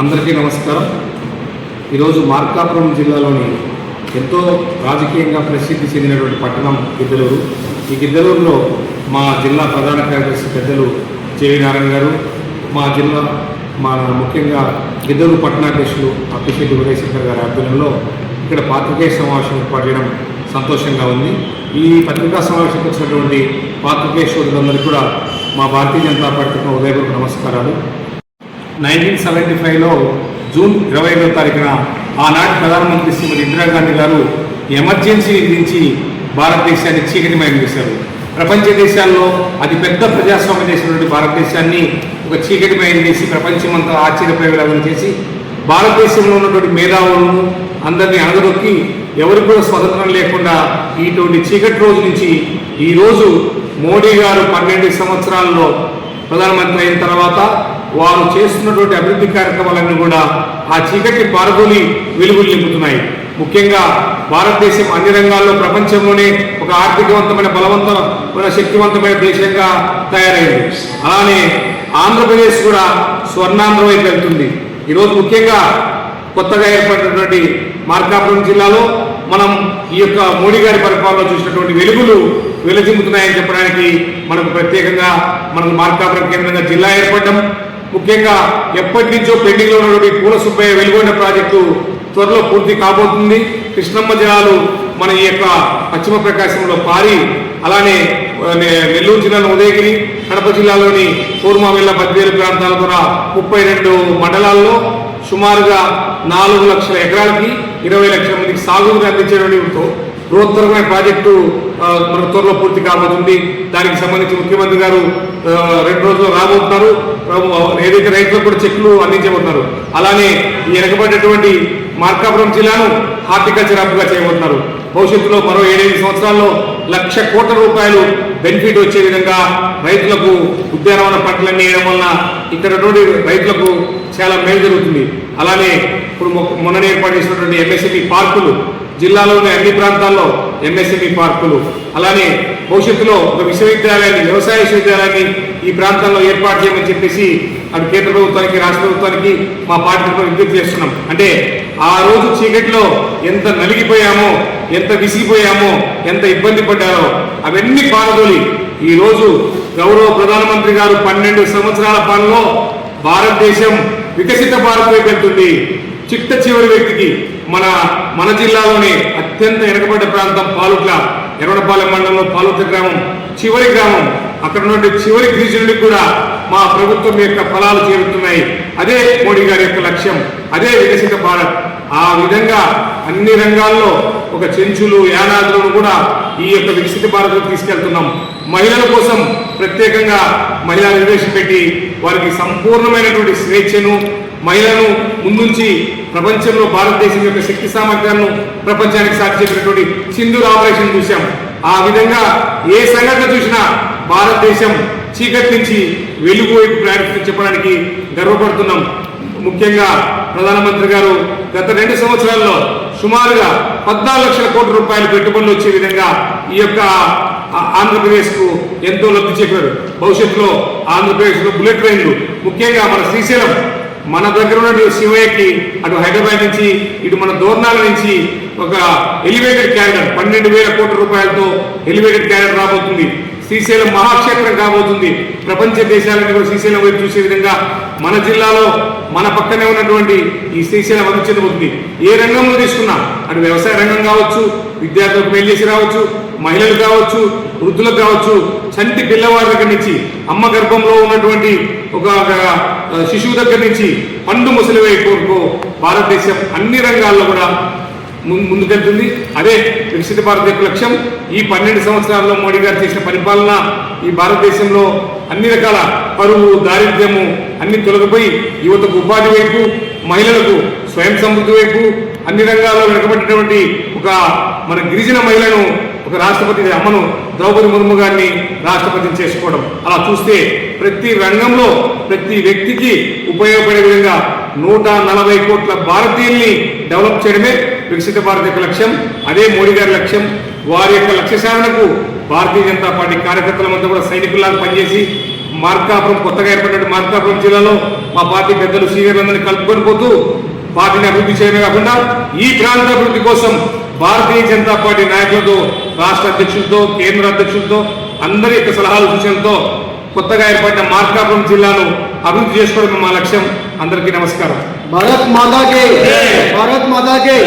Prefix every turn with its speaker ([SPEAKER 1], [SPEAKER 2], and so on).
[SPEAKER 1] అందరికీ నమస్కారం. ఈరోజు మార్కాపురం జిల్లాలోని ఎంతో రాజకీయంగా ప్రసిద్ధి చెందినటువంటి పట్టణం గిద్దలూరు. ఈ గిద్దలూరులో మా జిల్లా ప్రధాన కార్యదర్శి పెద్దలు జేవి నారాయణ గారు, మా ముఖ్యంగా గిద్దలూరు పట్టణాధ్యక్షులు అప్పిశెట్టి ఉదయశంకర్ గారి ఆధ్వర్యంలో ఇక్కడ పాత్రికేయ సమావేశం ఏర్పాటు చేయడం సంతోషంగా ఉంది. ఈ పత్రికా సమావేశంకి వచ్చినటువంటి పాత్రికేయ సోదరులందరికీ కూడా మా భారతీయ జనతా పార్టీ ఉదయపూర్వక నమస్కారాలు. 1975లో జూన్ 25వ తారీఖున ఆనాటి ప్రధానమంత్రి శ్రీమతి ఇందిరాగాంధీ గారు ఎమర్జెన్సీ విధించి భారతదేశాన్ని చీకటిమయం చేశారు. ప్రపంచ దేశాల్లో అతిపెద్ద ప్రజాస్వామ్య దేశమైనటువంటి భారతదేశాన్ని ఒక చీకటిమయం చేసి ప్రపంచమంతా ఆశ్చర్యపోయేలాగా చేసి భారతదేశంలో ఉన్నటువంటి మేధావులను అందరినీ అణగదొక్కి ఎవరికి కూడా స్వతంత్రం లేకుండా ఇటువంటి చీకటి రోజు నుంచి ఈరోజు మోడీ గారు 12 సంవత్సరాల్లో ప్రధానమంత్రి అయిన తర్వాత వారు చేస్తున్నటువంటి అభివృద్ధి కార్యక్రమాలన్నీ కూడా ఆ చీకటి పారదోలి వెలుగులు నింపుతున్నాయి. ముఖ్యంగా భారతదేశం అన్ని రంగాల్లో ప్రపంచంలోనే ఒక ఆర్థికవంతమైన బలవంతమైన శక్తివంతమైన దేశంగా తయారైంది. అలానే ఆంధ్రప్రదేశ్ కూడా స్వర్ణాంధ్ర వైపు వెళ్తుంది. ఈరోజు ముఖ్యంగా కొత్తగా ఏర్పడినటువంటి మార్కాపురం జిల్లాలో మనం ఈ యొక్క మోడీ గారి పరిపాలనలో చూసినటువంటి వెలుగులు వెలుజిమ్ముతున్నాయని చెప్పడానికి మనకు ప్రత్యేకంగా మనకు మార్కాపురం కేంద్రంగా జిల్లా ఏర్పడడం, ముఖ్యంగా ఎప్పటి నుంచో పెండింగ్లో ఉన్నటువంటి పూల సుబ్బయ్య వెలుగొండ ప్రాజెక్టు త్వరలో పూర్తి కాబోతుంది. కృష్ణమ్మ జలాలు మన ఈ యొక్క పశ్చిమ ప్రకాశంలో పారి అలానే నెల్లూరు జిల్లాలో ఉదయగిరి, కడప జిల్లాలోని కూర్మావిల్ల బద్వేలు ప్రాంతాల ద్వారా 32 మండలాల్లో సుమారుగా 4 లక్షల ఎకరాలకి 20 లక్షల మందికి సాగుకు అందించేటువంటి బృహత్తరమైన ప్రాజెక్టు మన త్వరలో పూర్తి కాబోతుంది. దానికి సంబంధించి ముఖ్యమంత్రి గారు 2 రోజుల్లో రాబోతున్నారు. ఏదైతే రైతులకు కూడా చెక్లు అందించబోతున్నారు. అలానే ఈ వెనకబడినటువంటి మార్కాపురం జిల్లాను హార్టికల్చర్ హబ్గా చేయబోతున్నారు. భవిష్యత్తులో మరో 7-8 సంవత్సరాల్లో 1,00,000 కోట్ల రూపాయలు బెనిఫిట్ వచ్చే విధంగా రైతులకు ఉద్యానవన పంటలన్నీ వేయడం వలన ఇక్కడ రైతులకు చాలా మేలు జరుగుతుంది. అలానే ఇప్పుడు మొన్న ఏర్పాటు చేసినటువంటి ఎంఎస్ఎంఈ పార్కులు, జిల్లాలోని అన్ని ప్రాంతాల్లో ఎంఎస్ఎంఈ పార్కులు, అలానే భవిష్యత్తులో ఒక విశ్వవిద్యాలయాన్ని, వ్యవసాయ విశ్వవిద్యాలయాన్ని ఈ ప్రాంతాల్లో ఏర్పాటు చేయమని చెప్పేసి అటు కేంద్ర ప్రభుత్వానికి, రాష్ట్ర ప్రభుత్వానికి మా పార్టీతో విజ్ఞప్తి చేస్తున్నాం. అంటే ఆ రోజు చీకటిలో ఎంత నలిగిపోయామో, ఎంత విసిగిపోయామో, ఎంత ఇబ్బంది పడ్డారో అవన్నీ పారదోలి ఈరోజు గౌరవ ప్రధానమంత్రి గారు 12 సంవత్సరాల పాలనలో భారతదేశం వికసిత భారత్ వైపు వెళ్తుంది. చిట్ట చివరి వ్యక్తికి మన జిల్లాలోనే అత్యంత వెనకబడ్డ ప్రాంతం పాలుట్ల, ఎర్రవడపాలెం మండలంలో పాలుట్ల గ్రామం చివరి గ్రామం. అక్కడ నుండి చివరి గిరిజనుడికి కూడా మా ప్రభుత్వం యొక్క ఫలాలు చేరుతున్నాయి. అదే మోడీ గారి యొక్క లక్ష్యం, అదే వికసిత భారత్. ఆ విధంగా అన్ని రంగాల్లో ఒక చెంచులు, యానాదులను కూడా ఈ యొక్క వికసిత భారత్ తీసుకెళ్తున్నాం. మహిళల కోసం ప్రత్యేకంగా మహిళా రిజర్వేషన్ పెట్టి వారికి సంపూర్ణమైనటువంటి స్వేచ్ఛను, మహిళలను ముందుంచి ప్రపంచంలో భారతదేశం యొక్క శక్తి సామర్థ్యాలను ప్రపంచానికి సాక్షి చెప్పినటువంటి సింధూర్ ఆపరేషన్ చూశాం. ఆ విధంగా ఏ సంఘటన చూసినా భారతదేశం చీకటి నుంచి వెలుగు వైపు ప్రయాణిస్తూ చెప్పడానికి గర్వపడుతున్నాం. ముఖ్యంగా ప్రధానమంత్రి గారు గత 2 సంవత్సరాల్లో సుమారుగా 14 లక్షల కోట్ల రూపాయలు పెట్టుబడులు వచ్చే విధంగా ఈ యొక్క ఆంధ్రప్రదేశ్కు ఎంతో లబ్ధి చేకూరారు. భవిష్యత్తులో ఆంధ్రప్రదేశ్లో బుల్లెట్ ట్రైన్లు, ముఖ్యంగా మన శ్రీశైలం, మన దగ్గర ఉన్న శివయ్యకి అటు హైదరాబాద్ నుంచి ఇటు మన దోర్నాల నుంచి ఒక ఎలివేటెడ్ క్యారిడర్ 12,000 కోట్ల రూపాయలతో ఎలివేటెడ్ క్యారిడర్ రాబోతుంది. శ్రీశైలం మహాక్షేత్రం కాబోతుంది. ప్రపంచ దేశాలను కూడా శ్రీశైలం వైపు చూసే విధంగా మన జిల్లాలో మన పక్కనే ఉన్నటువంటి ఈ శ్రీశైలం అభివృద్ధి చెందబోతుంది. ఏ రంగంలో తీసుకున్నా, అటు వ్యవసాయ రంగం కావచ్చు, విద్యార్థులకు మేలు చేసి రావచ్చు, మహిళలు కావచ్చు, వృద్ధులకు కావచ్చు, చంటి పిల్లవాడి దగ్గర నుంచి, అమ్మ గర్భంలో ఉన్నటువంటి ఒక శిశువు దగ్గర నుంచి పండు ముసలి వైపు భారతదేశం అన్ని రంగాల్లో కూడా ముందుకెళ్తుంది. అదే వికసిత భారత్ యొక్క లక్ష్యం. ఈ 12 సంవత్సరాల్లో మోడీ గారు చేసిన పరిపాలన ఈ భారతదేశంలో అన్ని రకాల కరువు, దారిద్ర్యము అన్ని తొలగిపోయి యువతకు ఉపాధి వైపు, మహిళలకు స్వయం సమృద్ధి వైపు అన్ని రంగాల్లో వెనకబడినటువంటి ఒక మన గిరిజన మహిళను ఒక రాష్ట్రపతి అమ్మను ద్రౌపది ముర్ము గారిని రాష్ట్రపతిని చేసుకోవడం, అలా చూస్తే ప్రతి రంగంలో ప్రతి వ్యక్తికి ఉపయోగపడే విధంగా 140 కోట్ల భారతీయుల్ని డెవలప్ చేయడమే వికసిత భారత్ యొక్క లక్ష్యం. అదే మోడీ గారి లక్ష్యం. వారి యొక్క లక్ష్య సాధనకు భారతీయ జనతా పార్టీ కార్యకర్తలమంతా కూడా సైనికుల్లాగా పనిచేసి మార్కాపురం కొత్తగా ఏర్పడిన మార్కాపురం జిల్లాలో మా పార్టీ పెద్దలు సీనియర్లందరినీ కలుపుకొని పోతూ పార్టీని అభివృద్ధి చేయడమే కాకుండా ఈ ప్రాంత అభివృద్ధి కోసం భారతీయ జనతా పార్టీ నాయకులతో, రాష్ట్ర అధ్యక్షులతో, కేంద్ర అధ్యక్షులతో అందరి యొక్క సలహాలు సూచనలతో కొత్తగా ఏర్పడిన మార్కాపురం జిల్లాను అభివృద్ధి చేసుకోవడం మా లక్ష్యం. అందరికీ నమస్కారం.
[SPEAKER 2] భారత్ మాతా కే.